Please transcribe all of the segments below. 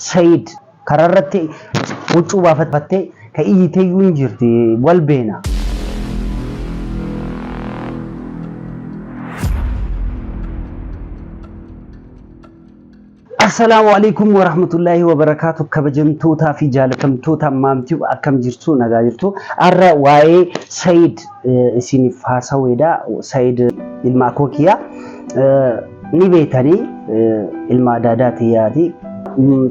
Sayid kararratti huccuu baafattee ka iyyitee yuun jirti wal beena. Assalamu alaikum wa rahmatullahi wa barakatuh. Kabajamtoota fi jaalatamtoota maamtii akkam jirtu nagaa jirtu. Arra waa'ee Sayid isiniif haasaweedha. Sayid ilma kookiyaa ni beektanii ilma daadaatiyaati.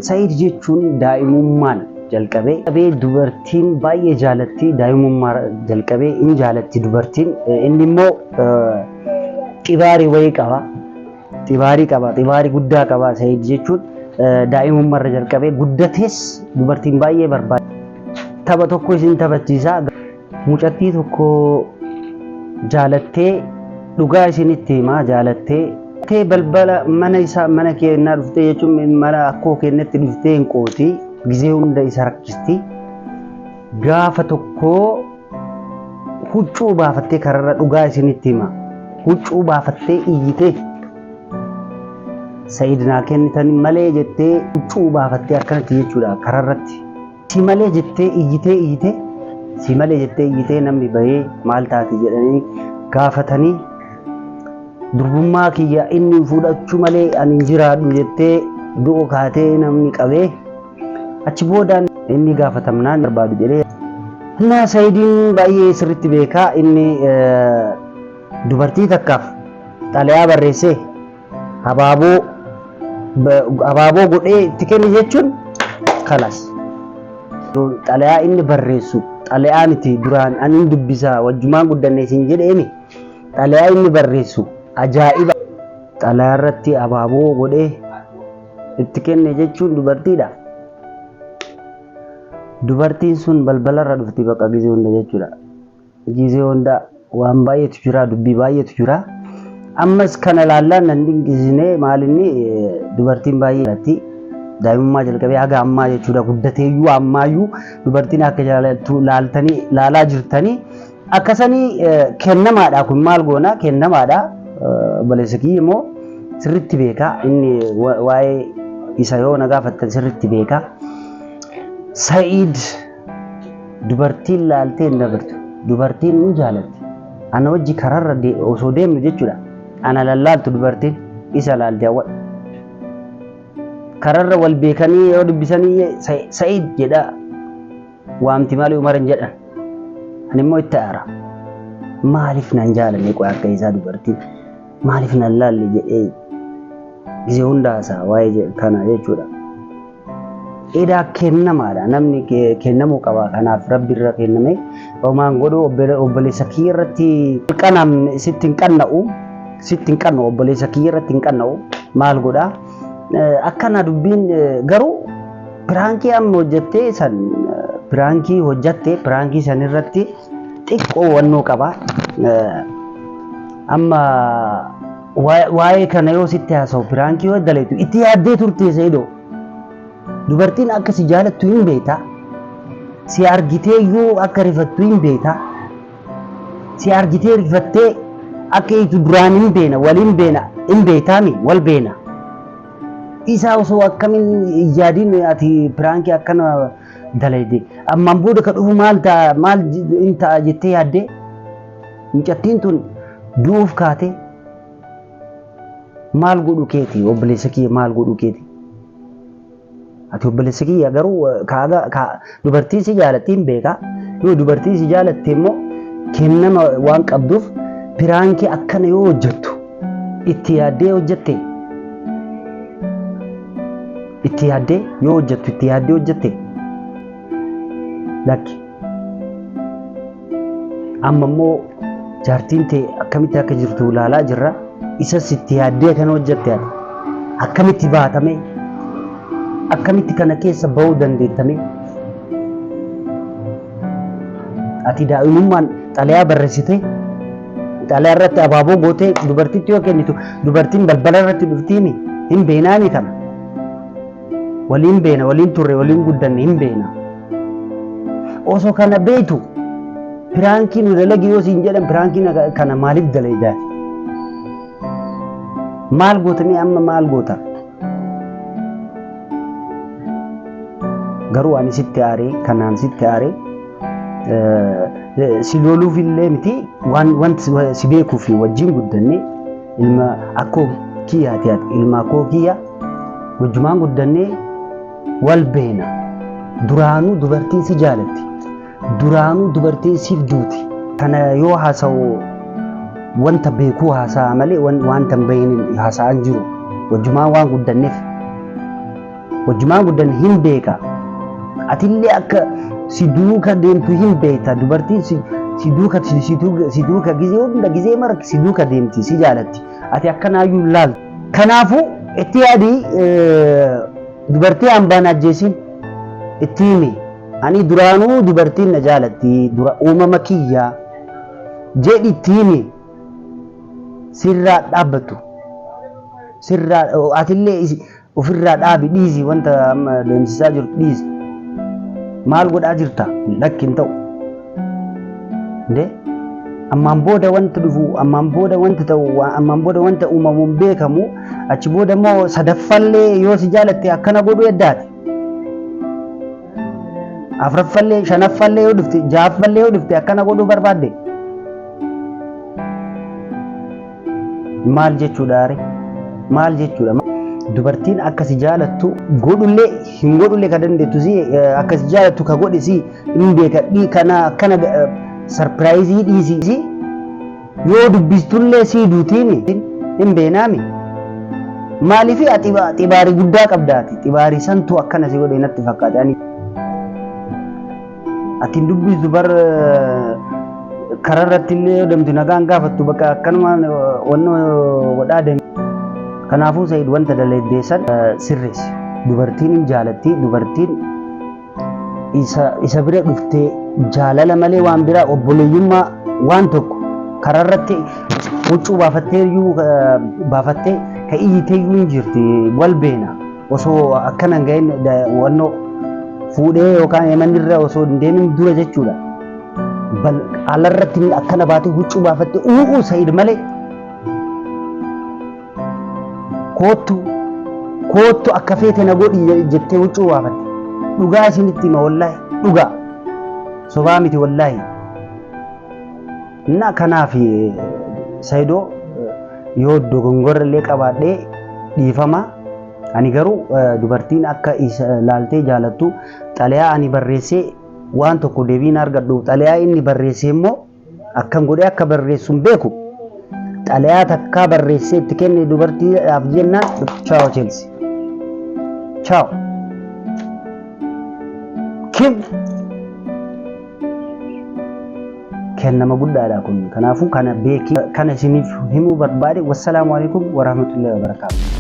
Sayid jechuun daa'imummaan jalqabee dubartiin baay'ee jaalatti daa'imummaa jalqabee in jaalatti dubartiin inni immoo xibaarii wayii qaba. Xibaarii guddaa qaba. Sayid jechuun daa'imummaarra jalqabee guddates dubartiin baay'ee barbaada. Tapha tokko isin taphachiisa. Mucattii tokko jaalattee dhugaa isinitti himaa jaalattee balbala mana isaa mana keenyaa dhuftee jechuun mana akkoo keenyatti dhuftee hin qooti gizee hunda isa rakkisti. Gaafa tokko huccuu baafattee kararra dhugaa isinitti hima. Huccuu baafattee iyyitee Sayid naa kennitan malee jettee huccuu baafattee akkanatti jechuudha kararratti. Si malee jettee iyyitee namni bahee maal taati jedhanii gaafatanii durbummaa kiyya inni fudhachuu malee ani jiraadhu jettee du'o kaatee namni qabee achi boodaan inni gaafatamnaan barbaadu jedhee. Naa Sayidiin baay'ee sirriitti beekaa. Inni dubartii takkaaf xalayaa barreessee abaaboo godhee itti kenne jechuun kalas. Xalayaa inni barreessu xalayaa miti duraan ani dubbisaa wajjumaan guddannee isin jedheeni xalayaa inni barreessu ajaa'iba. Xalayaa irratti abaaboo godhee itti kenne jechuun dubartiidha. Dubartiin sun balbalarra dhufti bakka gizee hunda jechuudha. Gizee hunda waan baay'eetu jira, dubbii baay'eetu jira. Ammas kana laallaan nan dinqisiisnee maalinni dubartiin baay'ee jaalatti. Daa'imummaa jalqabee haga ammaa jechuudha. Guddateeyyuu ammaayyuu dubartiin akka jaalattu laalaa jirtanii akkasanii kennamaadha. Kun maal goona kennamaadha. Obboleessa kiyya immoo sirriitti beekaa. Inni waa'ee isa yoo na gaafattan sirriitti beekaa. Sayid dubartiin laaltee hin dabartu. Dubartiin ni jaalatti. Ana wajji kararra osoo deemnu jechuudha. Ana lallaaltu dubartiin isa laaltee hawwadha. Kararra wal beekanii yoo dubbisanii Sayid jedha waamti maali umaran jedhan. Ani immoo itti aara. Maaliif nan jaalanne qoy akka isaa dubartiin maaliif nan laalle jedhee gizee hundaasaa waa'ee kana jechuudha. Edaa kennamaadha. Namni kennamuu qaba. Kanaaf rabbi irra kenname homaan godhu obboleessa kiyya irratti sitti hin qanna'u obboleessa kiyya irratti hin qanna'u maal godhaa akkana dubbiin garuu piraankii amma hojjattee piraankii san irratti xiqqoo wannoo qaba. Amma waa'ee kana yoo sitti haasa'u piraankii yoo daleetu itti yaaddee turtee Sayidoo. Dubartiin akka si jaalattu hin beektaa. Si argitee yoo akka rifattu hin beektaa. Si argitee rifattee akka itu duraan hin beena waliin beena hin beektaami wal beena. Isaa osoo akkamiin ijaadiin ati piraankii akkana dalayde ammaan booda ka dhufu maal hin ta'a jettee yaaddee mucattiin tun du'uuf kaate maal godhu keeti obboleessa kiyya maal godhu keeti. Ati obboleessa kiyya garuu dubartii si jaalatti hin beekaa. Yoo dubartii si jaalatte immoo kennama waan qabduuf piraankii akkana yoo hojjettu itti yaaddee hojjette. Lakki amma immoo jaartiin ta'e akkamitti akka jirtu ilaalaa jirra. Isas itti yaaddee kana hojjette akkamitti baatame akkamitti kana keessa bahuu dandeettame. Ati daa'imummaan xalayaa barreessite xalayaa irratti abaaboo gootee dubartiitti yoo kennitu dubartiin balbala irratti dhuftiimi hin beenaani kana. Waliin beena waliin turre waliin guddanne hin beena. Osoo kana beektu piraankii nu dalagi yoo siin jedhan piraankii kana maaliif dalaydaa? Maal gootanii amma maal goota? garuu ani sitti aaree kanaan sitti aaree si loluuf illee miti wanti si beekuu fi wajjin guddannee ilma akkoo kiyyaati ilma akkoo kiyya wajjumaan guddannee wal beena duraanuu dubartiin si jaalatti duraanuu dubartiin siif duuti kana yoo haasa'u wanta beekuu haasa'a malee wanta hin beekne haasa'an jiru wajjumaan waan guddanneef wajjumaan guddanne hin beeka atillee akka si duuka deemtu hin beekta dubartiin si duuka gizee hunda gizee mara si duuka deemti si jaalatti ati akkanaayyuu laal kanaafuu itti yaadi dubartii hambaan ajjeesin itti himi ani duraanuu dubartiin na jaalatti dura uumama kiyyaa jedhi itti himi sirraa dhaabbatu sirraa atillee ofirraa dhaabi dhiisi wanta amma deemsisaa jirtu dhiisi maal godhaa jirta lakkin ta'u de ammaan booda wanta dhufu ammaan booda wanta ta'u ammaan booda wanta uumamuun beekamu achi booda immoo sadaffallee yoo si jaalatte akkana godhu eddaati afraffallee shanaffallee yoo dhufte jaaffallee yoo dhufte akkana godhu barbaadde maal jechuudha re maal jechuudha dubartiin akka si jaalattu godhullee hin godhullee ka dandeettu si akka si jaalattu ka godhi si hin beekadhii kana sarpiraayizii dhiisi yoo dubbistullee si duutiin hin beenaami maaliif xibaarii guddaa qabdaati xibaarii santu akkana si godhe natti fakkaata ati dubbistu bar kararratti illee damti nagaan gaafattu bakka akkanuma wanno godhaa deemu kanaafuu Said wanta daleeddeessan sirreessi dubartiin hin jaalatti dubartiin isa bira dhuftee jaalala malee waan biraa obboleeyyummaa waan tokko kararratti huccuu baafattee ka iyyiteeyyuu hin jirti wal beena osoo akkana hin gahin wanno fuudhee yookaan emanirra osoo hin deemin dura jechuudha bal alarratti akkana baatee huccuu baafattee uuu Said malee kootu akka feete na godhi jettee huccuu baafatte dhugaa isinitti hima wallaahi dhugaa sobaa miti wallaahi na kanaaf Saidoo yoo dogongora illee qabaadhee dhiifama ani garuu dubartiin akka laaltee jaalattu xalayaa ani barreessee waan tokko deebiin argadhu xalayaa inni barreessee immoo akkam godhee akka barreessuun beeku xalayaa takkaa barreessee itti kenne dubartiidhaaf jennaan ciao Chelsea ciao kim kennama guddaadha kun kanaafuu kana beeki kana isiniif himuu barbaade. Wassalaamu alaikum warahmatullahi wabarakatuh.